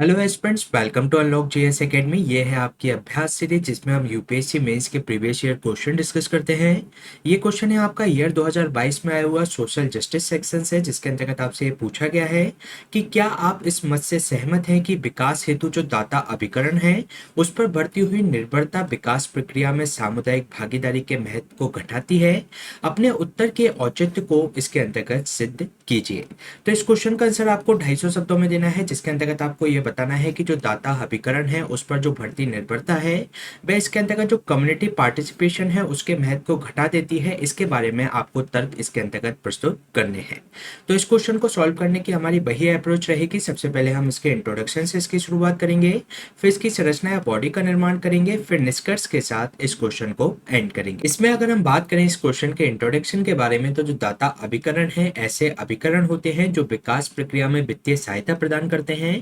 Hello aspirants, welcome to unlock JS academy. ये है आपकी अभ्यास सीरीज जिसमें हम यूपीएससी मेंस के प्रीवियस ईयर क्वेश्चन डिस्कस करते हैं। ये क्वेश्चन है आपका ईयर 2022 में आया हुआ सोशल जस्टिस सेक्शन से, जिसके अंतर्गत आपसे ये पूछा गया है कि क्या आप इस मत से सहमत हैं कि विकास हेतु जो दाता अभिकरण है उस पर बढ़ती हुई निर्भरता विकास प्रक्रिया में सामुदायिक भागीदारी के महत्व को घटाती है। अपने उत्तर के औचित्य को इसके अंतर्गत सिद्ध कीजिए। तो इस क्वेश्चन का आंसर आपको 250 शब्दों में देना है, जिसके अंतर्गत आपको ये बताना है कि जो दाता अभिकरण है उस पर जो बढ़ती निर्भरता है वह इसके अंतर्गत जो कम्युनिटी पार्टिसिपेशन है उसके महत्व को घटा देती है। इसके बारे में आपको तर्क इसके अंतर्गत प्रस्तुत करने हैं। तो इस क्वेश्चन को सॉल्व करने की हमारी वही अप्रोच रहेगी। सबसे पहले हम इसके इंट्रोडक्शन से इसकी शुरुआत करेंगे, फिर इसकी संरचना या बॉडी का निर्माण करेंगे, फिर निष्कर्ष के साथ इस क्वेश्चन को एंड करेंगे। इसमें अगर हम बात करें इस क्वेश्चन के इंट्रोडक्शन के बारे में, तो जो दाता अभिकरण है ऐसे अभिकरण होते हैं जो विकास प्रक्रिया में वित्तीय सहायता प्रदान करते हैं।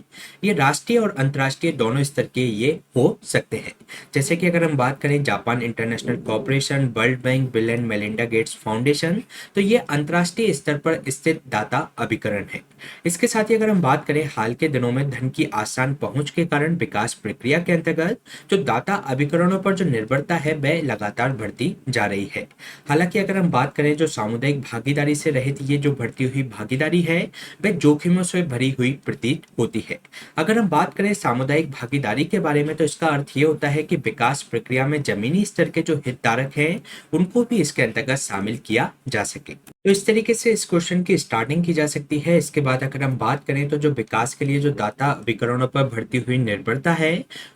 ये राष्ट्रीय और अंतर्राष्ट्रीय दोनों स्तर के ये हो सकते हैं। जैसे कि अगर हम बात करें Japan international corporation, world bank, bill and Melinda Gates foundation, तो ये अंतर्राष्ट्रीय स्तर पर स्थित दाता अभिकरण है। इसके साथ ही अगर हम बात करें हाल के दिनों में धन की आसान पहुंच के कारण विकास प्रक्रिया के अंतर्गत जो दाता अभिकरणों पर जो निर्भरता है वह लगातार बढ़ती जा रही है। हालांकि अगर हम बात करें जो सामुदायिक भागीदारी से रहित ये जो बढ़ती हुई भागीदारी है वह जोखिमों से भरी हुई प्रतीत होती है। अगर हम बात करें सामुदायिक भागीदारी के बारे में, तो इसका अर्थ ये होता है कि विकास प्रक्रिया में जमीनी स्तर के जो हितधारक हैं उनको भी इसके अंतर्गत शामिल किया जा सके। तो इस तरीके से इस क्वेश्चन की स्टार्टिंग की जा सकती है। इसके बाद अगर हम बात करें तो जो विकास के लिए जो दाता विकरणों पर बढ़ती हुई निर्भरता है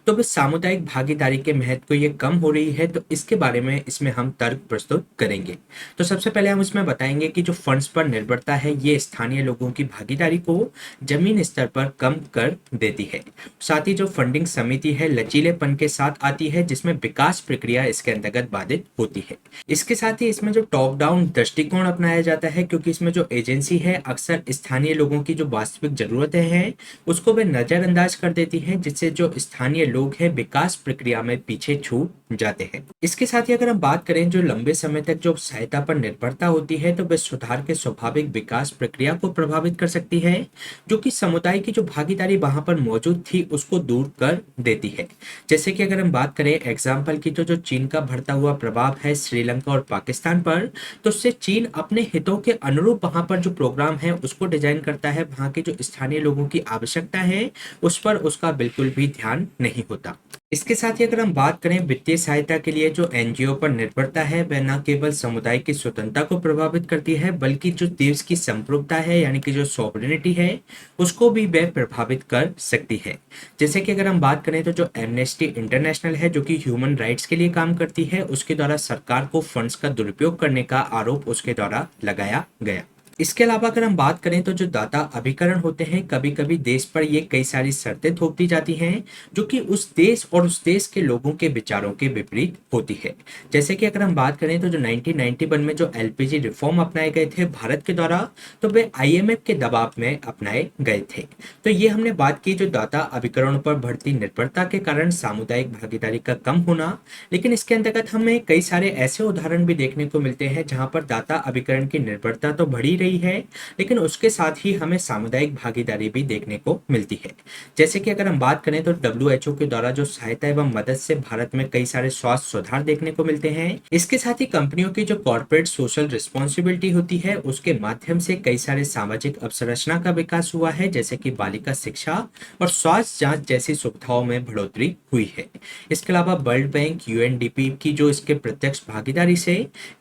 तो वह सामुदायिक भागीदारी के महत्व को ये कम हो रही है, तो इसके बारे में इसमें हम तर्क प्रस्तुत करेंगे। तो सबसे पहले हम इसमें बताएंगे कि जो फंड्स पर निर्भरता है ये स्थानीय लोगों की भागीदारी को जमीन स्तर पर कम कर देती है। साथ ही जो फंडिंग समिति है लचीलेपन के साथ आती है, जिसमें विकास प्रक्रिया इसके अंतर्गत बाधित होती है। इसके साथ ही इसमें जो टॉप डाउन दृष्टिकोण अपनाया जाता है, क्योंकि इसमें जो एजेंसी है अक्सर स्थानीय लोगों की जो वास्तविक जरूरतें हैं उसको वे नजरअंदाज कर देती हैं, जिससे जो स्थानीय लोग हैं विकास प्रक्रिया में पीछे छूट जाते हैं। इसके साथ ही अगर हम बात करें जो लंबे समय तक जो सहायता पर निर्भरता होती है तो वह सुधार के स्वाभाविक विकास प्रक्रिया को प्रभावित कर सकती है, जो कि समुदाय की जो भागीदारी वहां पर मौजूद थी उसको दूर कर देती है। जैसे कि अगर हम बात करें एग्जाम्पल की, तो जो चीन का बढ़ता हुआ प्रभाव है श्रीलंका और पाकिस्तान पर, तो उससे चीन अपने हितों के अनुरूप वहां पर जो प्रोग्राम है उसको डिजाइन करता है। वहां के जो स्थानीय लोगों की आवश्यकता है उस पर उसका बिल्कुल भी ध्यान नहीं होता। इसके साथ ही अगर हम बात करें वित्तीय सहायता के लिए जो एनजीओ पर निर्भरता है वह न केवल समुदाय की स्वतंत्रता को प्रभावित करती है, बल्कि जो देश की संप्रभुता है यानी कि जो सॉवरेनिटी है उसको भी वह प्रभावित कर सकती है। जैसे कि अगर हम बात करें तो जो एमनेस्टी इंटरनेशनल है जो कि ह्यूमन राइट्स के लिए काम करती है, उसके द्वारा सरकार को फंड्स का दुरुपयोग करने का आरोप उसके द्वारा लगाया गया। इसके अलावा अगर हम बात करें तो जो दाता अभिकरण होते हैं कभी कभी देश पर ये कई सारी शर्तें थोपती जाती हैं जो कि उस देश और उस देश के लोगों के विचारों के विपरीत होती है। जैसे कि अगर हम बात करें तो जो 1991 में जो एलपीजी रिफॉर्म अपनाए गए थे भारत के द्वारा, तो वे आईएमएफ के दबाव में अपनाए गए थे। तो ये हमने बात की जो दाता अभिकरणों पर बढ़ती निर्भरता के कारण सामुदायिक भागीदारी का कम होना। लेकिन इसके अंतर्गत हमें कई सारे ऐसे उदाहरण भी देखने को मिलते हैं जहां पर दाता अभिकरण की निर्भरता तो बढ़ी रही है, लेकिन उसके साथ ही हमें सामुदायिक भागीदारी भी देखने को मिलती है। जैसे कि अगर हम बात करें तो डब्ल्यूएचओ के द्वारा जो सहायता एवं मदद से भारत में कई सारे स्वास्थ्य सुधार देखने को मिलते हैं। इसके साथ ही कंपनियों की जो कॉर्पोरेट सोशल रिस्पॉन्सिबिलिटी होती है उसके माध्यम से कई सारे सामाजिक अवसंरचना का विकास हुआ है, जैसे कि बालिका शिक्षा और स्वास्थ्य जांच जैसी सुविधाओं में बढ़ोतरी हुई है। इसके अलावा वर्ल्ड बैंक, यूएनडीपी की जो इसके प्रत्यक्ष भागीदारी से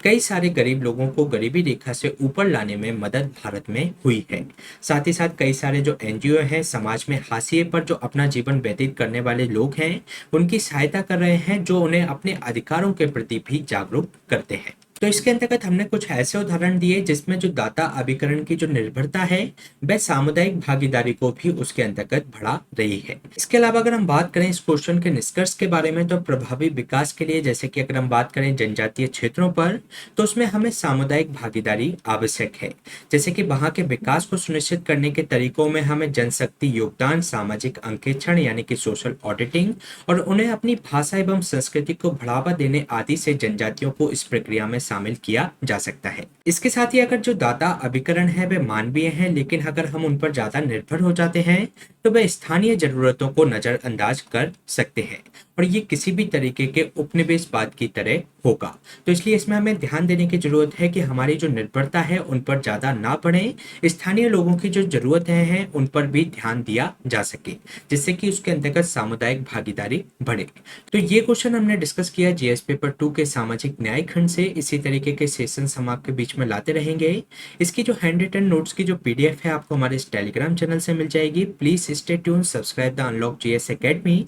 कई सारे गरीब लोगों को गरीबी रेखा से ऊपर लाने में मदद भारत में हुई है। साथ ही साथ कई सारे जो एनजीओ हैं समाज में हाशिए पर जो अपना जीवन व्यतीत करने वाले लोग हैं उनकी सहायता कर रहे हैं, जो उन्हें अपने अधिकारों के प्रति भी जागरूक करते हैं। तो इसके अंतर्गत हमने कुछ ऐसे उदाहरण दिए जिसमें जो दाता अभिकरण की जो निर्भरता है वह सामुदायिक भागीदारी को भी उसके अंतर्गत बढ़ा रही है। इसके अलावा अगर हम बात करें इस क्वेश्चन के निष्कर्ष के बारे में, तो प्रभावी विकास के लिए जैसे कि अगर हम बात करें जनजातीय क्षेत्रों पर, तो उसमें हमें सामुदायिक भागीदारी आवश्यक है। जैसे कि वहां के विकास को सुनिश्चित करने के तरीकों में हमें जनशक्ति योगदान, सामाजिक अंकेक्षण यानी कि सोशल ऑडिटिंग और उन्हें अपनी भाषा एवं संस्कृति को बढ़ावा देने आदि से जनजातियों को इस प्रक्रिया में शामिल किया जा सकता है। इसके साथ ही अगर जो दाता अभिकरण है वे मानवीय हैं, लेकिन अगर हम उन पर ज्यादा निर्भर हो जाते हैं तो वे स्थानीय जरूरतों को नजरअंदाज कर सकते हैं और ये किसी भी तरीके के उपनिवेशवाद की तरह होगा। तो इसलिए इसमें हमें ध्यान देने की जरूरत है कि हमारी जो निर्भरता है उन पर ज्यादा ना बढ़े, स्थानीय लोगों की जो जरूरतें हैं उन पर भी ध्यान दिया जा सके, जिससे कि उसके अंतर्गत सामुदायिक भागीदारी बढ़े। तो ये क्वेश्चन हमने डिस्कस किया जीएस पेपर 2 के सामाजिक न्याय खंड से। इसी तरीके के सेशन हम आपके बीच में लाते रहेंगे। इसकी जो हैंड रिटन नोट्स की जो पीडीएफ है आपको हमारे इस टेलीग्राम चैनल से मिल जाएगी। Please stay tune, subscribe the unlock GS academy.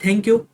Thank you.